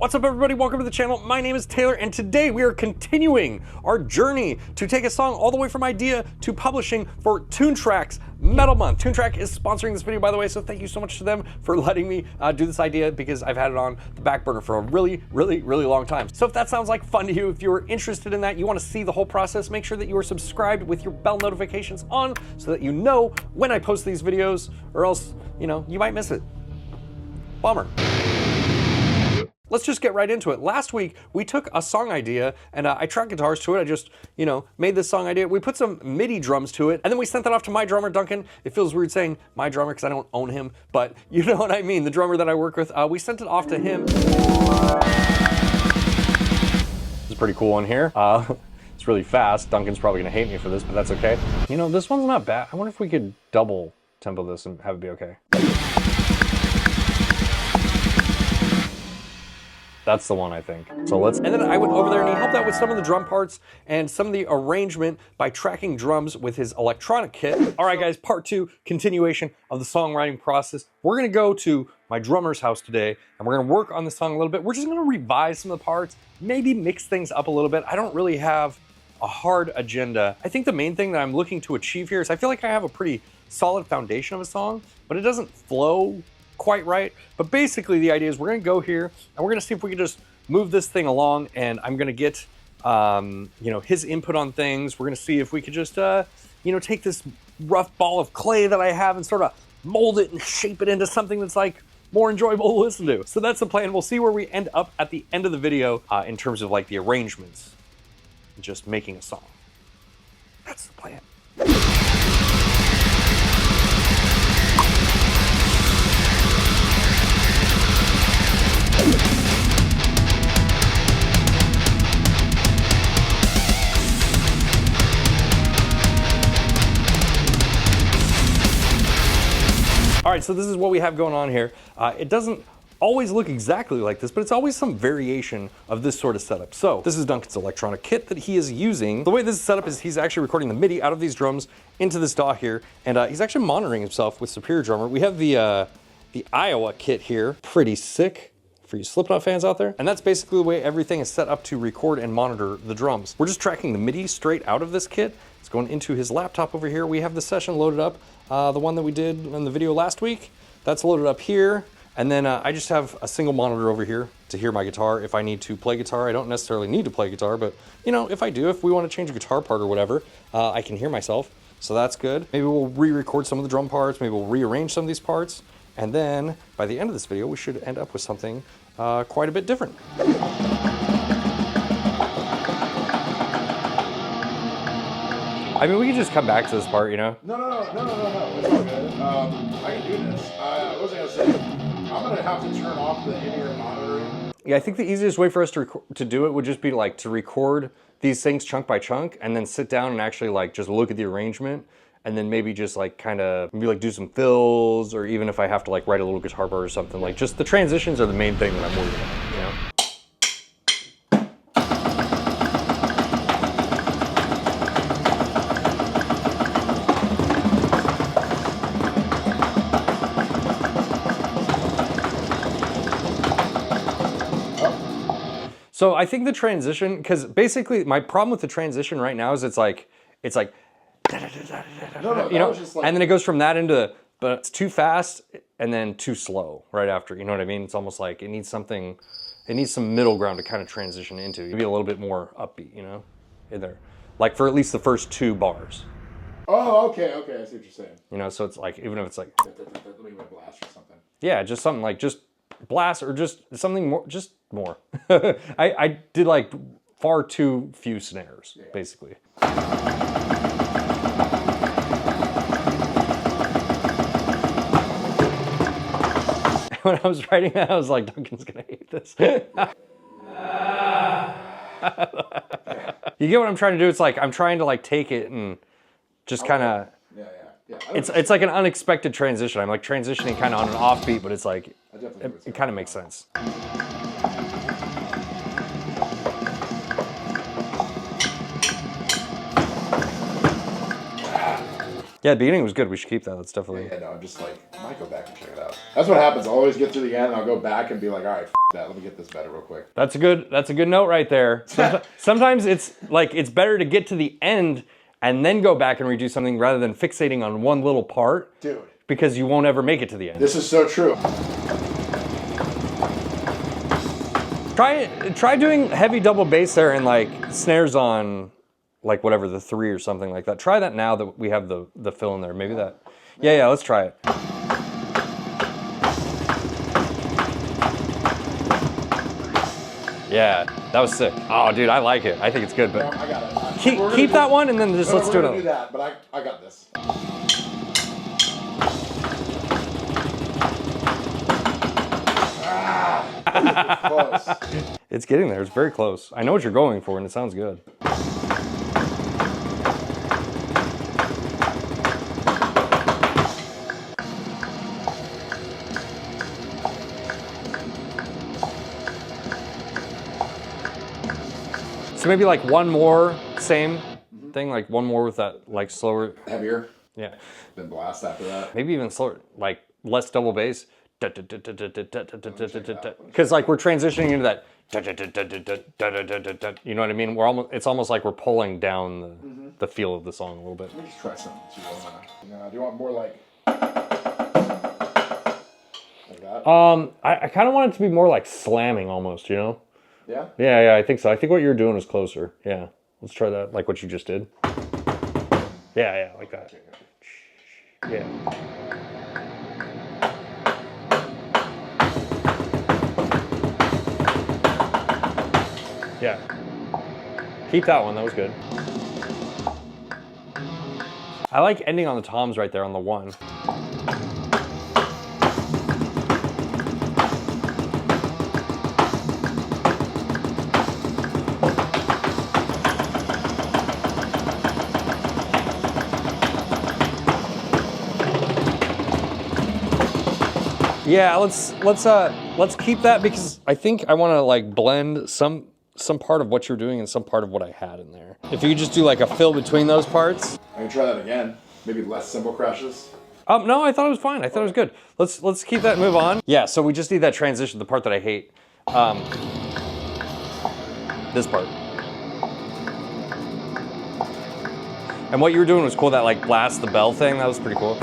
What's up everybody, welcome to the channel. My name is Taylor and today we are continuing our journey to take a song all the way from idea to publishing for Toontrack's Metal Month. Toontrack is sponsoring this video, by the way, so thank you so much to them for letting me do this idea because I've had it on the back burner for a really long time. So if that sounds like fun to you, if you're interested in that, you want to see the whole process, make sure that you are subscribed with your bell notifications on so that you know when I post these videos, or else, you know, you might miss it. Bummer. Let's just get right into it. Last week, we took a song idea and I tracked guitars to it. I just, you know, made this song idea. We put some MIDI drums to it and then we sent that off to my drummer, Duncan. It feels weird saying my drummer because I don't own him, but you know what I mean, the drummer that I work with. We sent it off to him. This is a pretty cool one here. It's really fast. Duncan's probably gonna hate me for this, but that's okay. You know, this one's not bad. I wonder if we could double tempo this and have it be okay. That's the one, I think. So let's, and then I went over there and he helped out with some of the drum parts and some of the arrangement by tracking drums with his electronic kit. All right guys, part two, continuation of the songwriting process. We're gonna go to my drummer's house today and we're gonna work on the song a little bit. We're just gonna revise some of the parts, maybe mix things up a little bit. I don't really have a hard agenda. I think the main thing that I'm looking to achieve here is I feel like I have a pretty solid foundation of a song, but it doesn't flow quite right. But basically the idea is we're gonna go here and we're gonna see if we can just move this thing along, and I'm gonna get you know, his input on things. We're gonna see if we could just you know, take this rough ball of clay that I have and sort of mold it and shape it into something that's like more enjoyable to listen to. So that's the plan. We'll see where we end up at the end of the video in terms of like the arrangements, just making a song. That's the plan. All right, so this is what we have going on here. It doesn't always look exactly like this, but it's always some variation of this sort of setup. So this is Duncan's electronic kit that he is using. The way this is set up is he's actually recording the MIDI out of these drums into this DAW here, and he's actually monitoring himself with Superior Drummer. We have the Iowa kit here, pretty sick for you Slipknot fans out there. And that's basically the way everything is set up to record and monitor the drums. We're just tracking the MIDI straight out of this kit. It's going into his laptop over here. We have the session loaded up. The one that we did in the video last week, that's loaded up here. And then I just have a single monitor over here to hear my guitar if I need to play guitar. I don't necessarily need to play guitar, but you know, if I do, if we want to change a guitar part or whatever, I can hear myself. So that's good. Maybe we'll re-record some of the drum parts. Maybe we'll rearrange some of these parts. And then by the end of this video, we should end up with something quite a bit different. I mean, we can just come back to this part, you know? No. It's all good. I can do this. What was I gonna say? I'm gonna have to turn off the in-ear monitoring. Yeah, I think the easiest way for us to do it would just be like to record these things chunk by chunk and then sit down and actually like just look at the arrangement and then maybe just like kind of maybe like do some fills, or even if I have to like write a little guitar part or something, like just the transitions are the main thing that I'm worried about, you know? So I think the transition, because basically my problem with the transition right now is it's like, you know, like, and then it goes from that into, but it's too fast and then too slow right after, you know what I mean? It's almost like it needs something, it needs some middle ground to kind of transition into. Maybe a little bit more upbeat, you know, in there. Like for at least the first 2 bars. Oh, okay, I see what you're saying. You know, so it's like, even if it's like, let me blast or something. Yeah, just something like just blast or just something more, just more. I did like far too few snares, basically. When I was writing that, I was like, Duncan's gonna hate this. You get what I'm trying to do? It's like, I'm trying to like take it and just kind of, Yeah. It's like an unexpected transition. I'm like transitioning kind of on an offbeat, but it's like, it kind of makes sense. Yeah, the beginning was good. We should keep that. That's definitely... Yeah, no, I'm just like, I might go back and check it out. That's what happens. I'll always get to the end, and I'll go back and be like, all right, that. Let me get this better real quick. That's a good note right there. Sometimes it's like, it's better to get to the end and then go back and redo something rather than fixating on one little part. Dude. Because you won't ever make it to the end. This is so true. Try doing heavy double bass there and like snares on like whatever, the 3 or something like that. Try that now that we have the fill in there. Maybe that. Yeah, let's try it. Yeah, that was sick. Oh, dude, I like it. I think it's good, but I got it. keep that one and then just let's do it. We're gonna do that, but I got this. Close. It's getting there. It's very close. I know what you're going for, and it sounds good. So maybe like one more, same thing, like one more with that like slower. Heavier. Yeah. Then blast after that. Maybe even slower, like less double bass. Because like we're transitioning into that. You know what I mean? It's almost like we're pulling down the feel of the song a little bit. Let me just try something. Do you want more like that? I kind of want it to be more like slamming almost, you know? Yeah? Yeah, I think so. I think what you're doing is closer. Yeah. Let's try that, like what you just did. Yeah, like that. Yeah. Yeah. Keep that one, that was good. I like ending on the toms right there on the 1. Yeah, let's keep that because I think I want to like blend some part of what you're doing and some part of what I had in there. If you could just do like a fill between those parts. I can try that again. Maybe less cymbal crashes. No, I thought it was fine. I thought it was good. Let's keep that and move on. Yeah, so we just need that transition, the part that I hate. This part. And what you were doing was cool, that like blast the bell thing, that was pretty cool.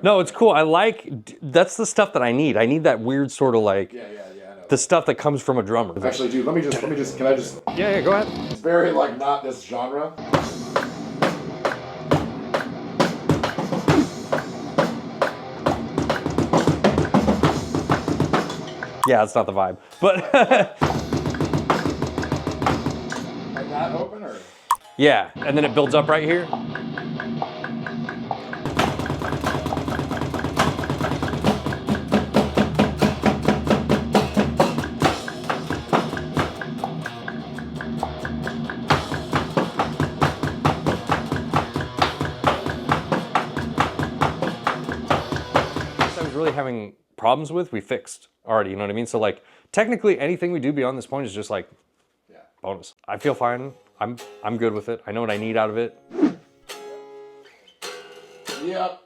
No, it's cool. That's the stuff that I need. I need that weird sort of like, yeah, the stuff that comes from a drummer. Actually, dude, let me just, can I just? Yeah, go ahead. It's very like not this genre. Yeah, it's not the vibe, but. Like that open or? Yeah, and then it builds up right here. Having problems with, we fixed already, you know what I mean? So like technically anything we do beyond this point is just like bonus. I feel fine. I'm good with it. I know what I need out of it. Yep.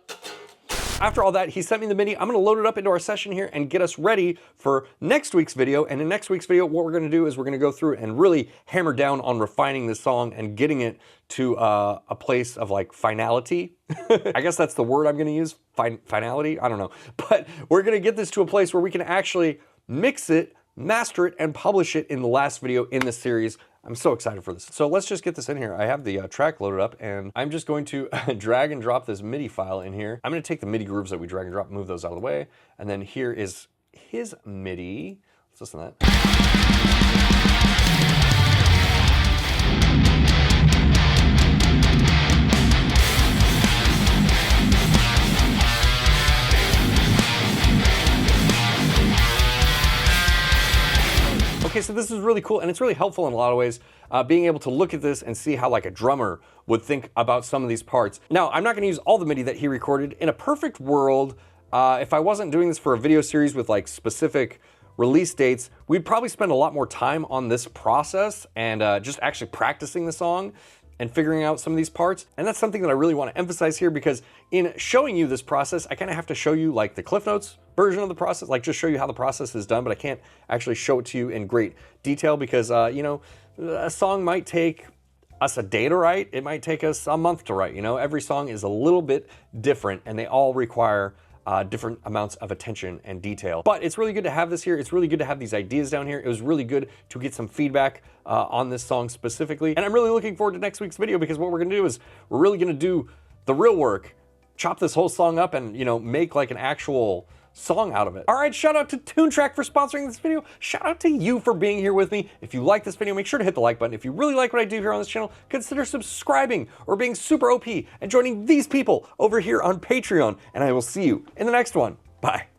After all that, he sent me the MIDI. I'm gonna load it up into our session here and get us ready for next week's video. And in next week's video, what we're gonna do is we're gonna go through and really hammer down on refining this song and getting it to a place of like finality. I guess that's the word I'm gonna use, finality, I don't know. But we're gonna get this to a place where we can actually mix it, master it, and publish it in the last video in this series. I'm so excited for this. So let's just get this in here. I have the track loaded up and I'm just going to drag and drop this MIDI file in here. I'm gonna take the MIDI grooves that we drag and drop, move those out of the way. And then here is his MIDI. Let's listen to that. Okay, so this is is really cool, and it's really helpful in a lot of ways, being able to look at this and see how like a drummer would think about some of these parts. Now, I'm not gonna use all the MIDI that he recorded. In a perfect world, if I wasn't doing this for a video series with like specific release dates, we'd probably spend a lot more time on this process and just actually practicing the song and figuring out some of these parts. And that's something that I really want to emphasize here, because in showing you this process, I kind of have to show you like the Cliff Notes version of the process, like just show you how the process is done, but I can't actually show it to you in great detail because, you know, a song might take us a day to write, it might take us a month to write, you know? Every song is a little bit different and they all require different amounts of attention and detail. But it's really good to have this here. It's really good to have these ideas down here. It was really good to get some feedback on this song specifically. And I'm really looking forward to next week's video, because what we're gonna do is we're really gonna do the real work, chop this whole song up and, you know, make like an actual song out of it. All right, shout out to Toontrack for sponsoring this video. Shout out to you for being here with me. If you like this video, make sure to hit the like button. If you really like what I do here on this channel, consider subscribing or being super OP and joining these people over here on Patreon. And I will see you in the next one. Bye.